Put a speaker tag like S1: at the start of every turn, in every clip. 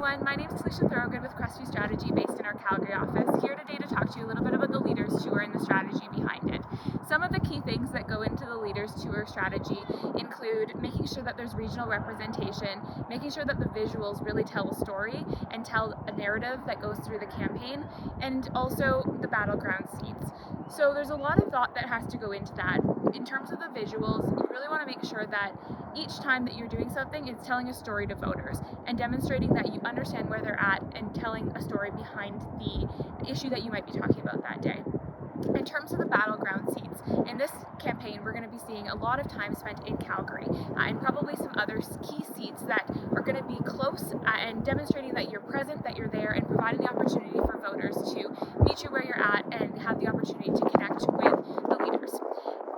S1: everyone, my name is Taleesha Thorogood with Crestview Strategy based in our Calgary office, here today to talk to you a little bit about the Leaders Tour and the strategy behind it. Some of the key things that go into the Leaders Tour strategy include making sure that there's regional representation, making sure that the visuals really tell a story and tell a narrative that goes through the campaign, and also the battleground seats. So there's a lot of thought that has to go into that. In terms of the visuals, you really want to make sure that each time that you're doing something, it's telling a story to voters and demonstrating that you understand where they're at and telling a story behind the issue that you might be talking about that day. In terms of the battleground seats, in this campaign we're going to be seeing a lot of time spent in Calgary and probably some other key seats that are going to be close and demonstrating that you're present, that you're there, and providing the opportunity for voters to meet you where you're at and have the opportunity to connect with the leaders.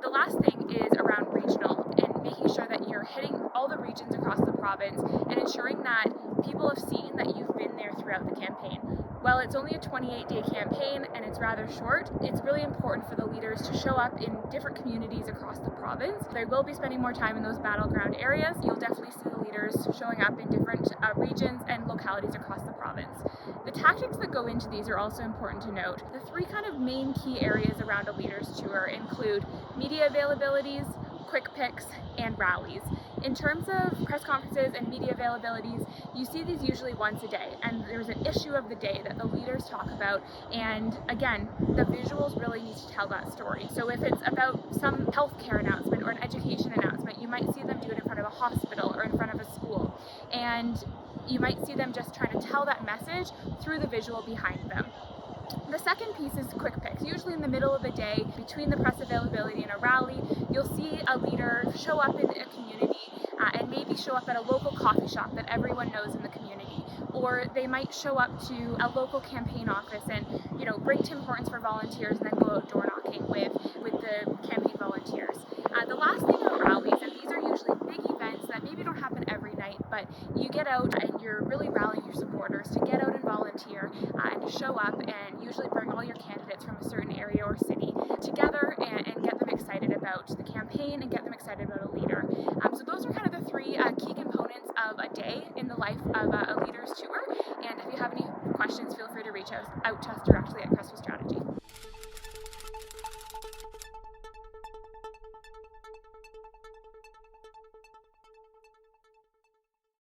S1: The last thing is around regional and making sure that you're hitting all the regions across the province and ensuring that people have seen that you've been there throughout the campaign. While it's only a 28-day campaign and it's rather short, it's really important for the leaders to show up in different communities across the province. They will be spending more time in those battleground areas. You'll definitely see the leaders showing up in different regions and localities across the province. The tactics that go into these are also important to note. The three kind of main key areas around a leaders tour include media availabilities, quick picks, and rallies. In terms of press conferences and media availabilities, you see these usually once a day, and there's an issue of the day that the leaders talk about, and again, the visuals really need to tell that story. So if it's about some healthcare announcement or an education announcement, you might see them do it in front of a hospital or in front of a school, and you might see them just trying to tell that message through the visual behind them. The second piece is quick picks. Usually in the middle of the day, between the press availability and a rally, you'll see a leader show up in a community and maybe show up at a local coffee shop that everyone knows in the community. Or they might show up to a local campaign office and, bring Tim Hortons for volunteers and then go out door knocking with the campaign volunteers. The last thing are rallies, and these are usually big events that maybe don't happen every night, but you get out and you're really rallying your supporters to get out and volunteer and to show up and usually bring all your candidates from a certain area or city together and get them excited about the campaign and get them excited about a leader. So those are kind of the three key components of a day in the life of a leaders tour. And if you have any questions, feel free to reach out to us directly